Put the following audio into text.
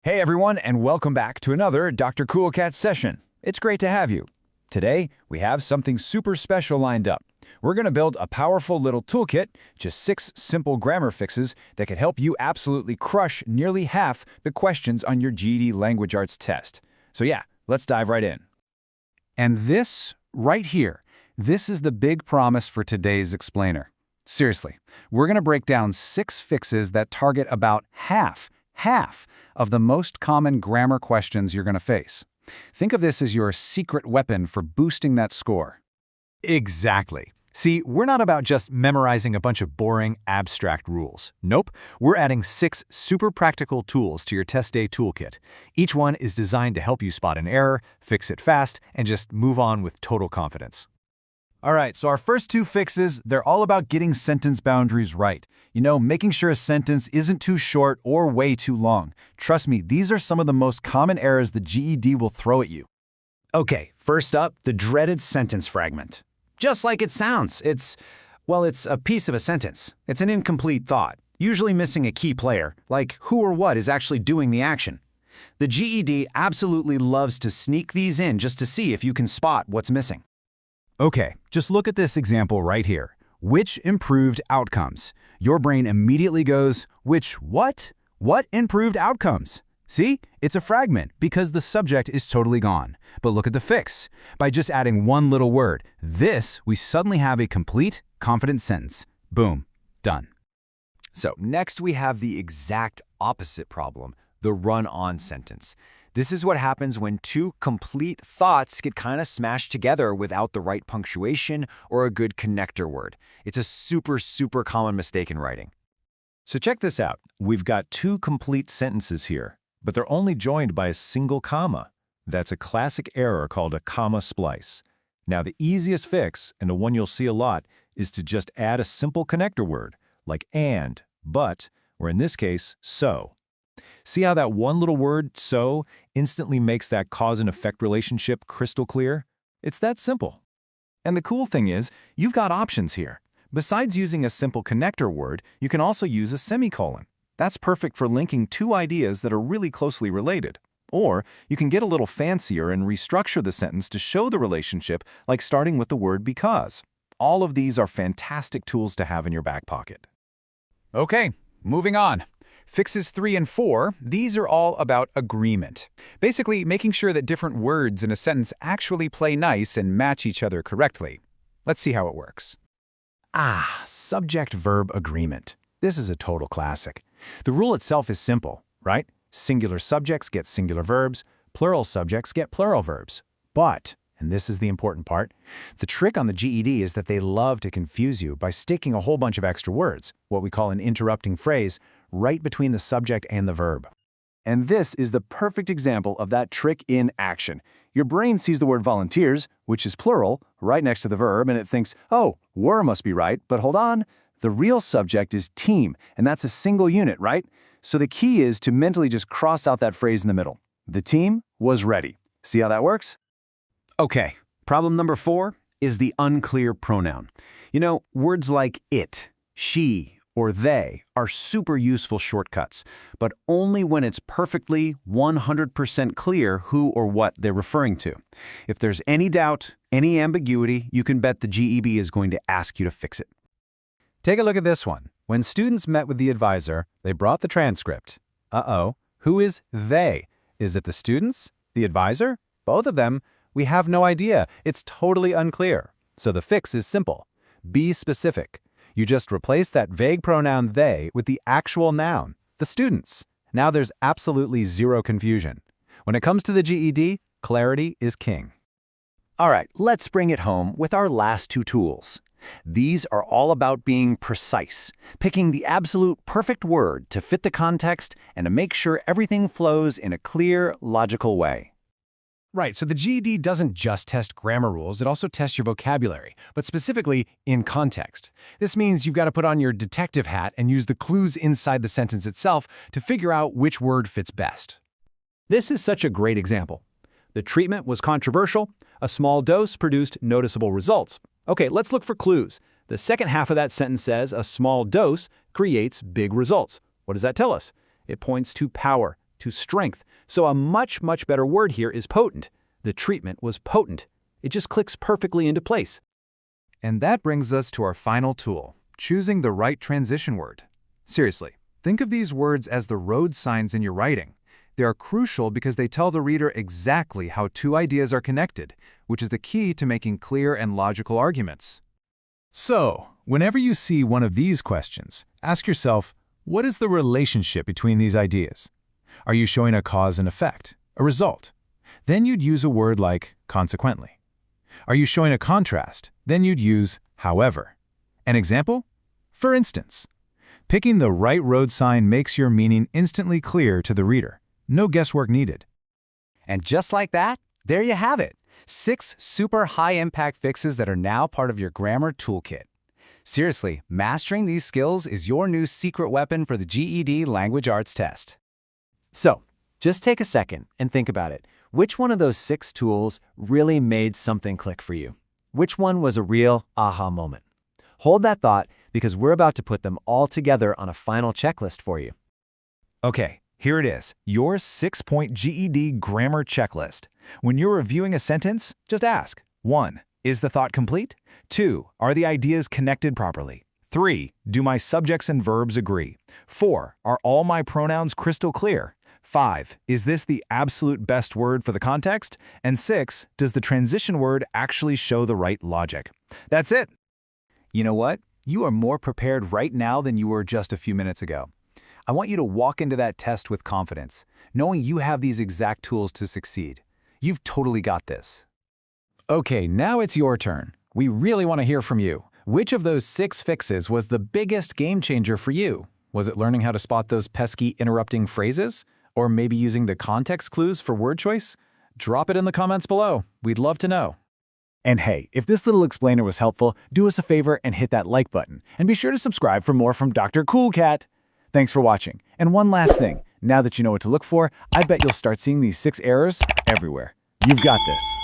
Hey everyone, and welcome back to another Dr. Cool Cat session. It's great to have you. Today, we have something super special lined up. We're going to build a powerful little toolkit, just 6 simple grammar fixes that could help you absolutely crush nearly half the questions on your GED Language Arts test. So yeah, let's dive right in. And this, right here, this is the big promise for today's explainer. Seriously, we're going to break down 6 fixes that target about half of the most common grammar questions you're going to face. Think of this as your secret weapon for boosting that score. Exactly. See, we're not about just memorizing a bunch of boring, abstract rules. Nope, we're adding 6 super practical tools to your test day toolkit. Each one is designed to help you spot an error, fix it fast, and just move on with total confidence. All right, so our first 2 fixes, they're all about getting sentence boundaries right. You know, making sure a sentence isn't too short or way too long. Trust me, these are some of the most common errors the GED will throw at you. Okay, first up, the dreaded sentence fragment. Just like it sounds, it's a piece of a sentence. It's an incomplete thought, usually missing a key player, like who or what is actually doing the action. The GED absolutely loves to sneak these in just to see if you can spot what's missing. Okay, just look at this example right here. Which improved outcomes? Your brain immediately goes, which what? What improved outcomes? See, it's a fragment because the subject is totally gone. But look at the fix. By just adding one little word, we suddenly have a complete, confident sentence. Boom, done. So next we have the exact opposite problem, the run-on sentence. This is what happens when 2 complete thoughts get kind of smashed together without the right punctuation or a good connector word. It's a super common mistake in writing. So check this out. We've got 2 complete sentences here, but they're only joined by a single comma. That's a classic error called a comma splice. Now the easiest fix, and the one you'll see a lot, is to just add a simple connector word, like and, but, or in this case, so. See how that one little word, so, instantly makes that cause and effect relationship crystal clear? It's that simple. And the cool thing is, you've got options here. Besides using a simple connector word, you can also use a semicolon. That's perfect for linking 2 ideas that are really closely related. Or you can get a little fancier and restructure the sentence to show the relationship, like starting with the word because. All of these are fantastic tools to have in your back pocket. Okay, moving on. Fixes 3 and 4, these are all about agreement. Basically, making sure that different words in a sentence actually play nice and match each other correctly. Let's see how it works. Subject-verb agreement. This is a total classic. The rule itself is simple, right? Singular subjects get singular verbs, plural subjects get plural verbs. But, and this is the important part, the trick on the GED is that they love to confuse you by sticking a whole bunch of extra words, what we call an interrupting phrase, right between the subject and the verb. And this is the perfect example of that trick in action. Your brain sees the word volunteers, which is plural, right next to the verb, and it thinks, oh, were must be right, but hold on, the real subject is team, and that's a single unit, right? So the key is to mentally just cross out that phrase in the middle. The team was ready. See how that works? Okay, problem number 4 is the unclear pronoun. You know, words like it, she, or they are super useful shortcuts, but only when it's perfectly 100% clear who or what they're referring to. If there's any doubt, any ambiguity, you can bet the GEB is going to ask you to fix it. Take a look at this one. When students met with the advisor, they brought the transcript. Who is they? Is it the students? The advisor? Both of them? We have no idea. It's totally unclear. So the fix is simple. Be specific. You just replace that vague pronoun they with the actual noun, the students. Now there's absolutely zero confusion. When it comes to the GED, clarity is king. All right, let's bring it home with our last 2 tools. These are all about being precise, picking the absolute perfect word to fit the context and to make sure everything flows in a clear, logical way. Right, so the GED doesn't just test grammar rules, it also tests your vocabulary, but specifically in context. This means you've got to put on your detective hat and use the clues inside the sentence itself to figure out which word fits best. This is such a great example. The treatment was controversial, a small dose produced noticeable results. Okay, let's look for clues. The second half of that sentence says a small dose creates big results. What does that tell us? It points to power, to strength. So a much, much better word here is potent. The treatment was potent. It just clicks perfectly into place. And that brings us to our final tool, choosing the right transition word. Seriously, think of these words as the road signs in your writing. They are crucial because they tell the reader exactly how two ideas are connected, which is the key to making clear and logical arguments. So, whenever you see one of these questions, ask yourself, what is the relationship between these ideas? Are you showing a cause and effect, a result? Then you'd use a word like consequently. Are you showing a contrast? Then you'd use however. An example? For instance, picking the right road sign makes your meaning instantly clear to the reader. No guesswork needed. And just like that, there you have it. 6 super high-impact fixes that are now part of your grammar toolkit. Seriously, mastering these skills is your new secret weapon for the GED Language Arts test. So, just take a second and think about it. Which one of those 6 tools really made something click for you? Which one was a real aha moment? Hold that thought because we're about to put them all together on a final checklist for you. Okay, here it is, your 6-point GED grammar checklist. When you're reviewing a sentence, just ask. 1. Is the thought complete? 2. Are the ideas connected properly? 3. Do my subjects and verbs agree? 4. Are all my pronouns crystal clear? 5. Is this the absolute best word for the context? And 6. Does the transition word actually show the right logic? That's it. You know what? You are more prepared right now than you were just a few minutes ago. I want you to walk into that test with confidence, knowing you have these exact tools to succeed. You've totally got this. Okay, now it's your turn. We really want to hear from you. Which of those 6 fixes was the biggest game changer for you? Was it learning how to spot those pesky interrupting phrases? Or maybe using the context clues for word choice? Drop it in the comments below. We'd love to know. And hey, if this little explainer was helpful, do us a favor and hit that like button. And be sure to subscribe for more from Dr. Cool Cat. Thanks for watching. And one last thing, now that you know what to look for, I bet you'll start seeing these 6 errors everywhere. You've got this.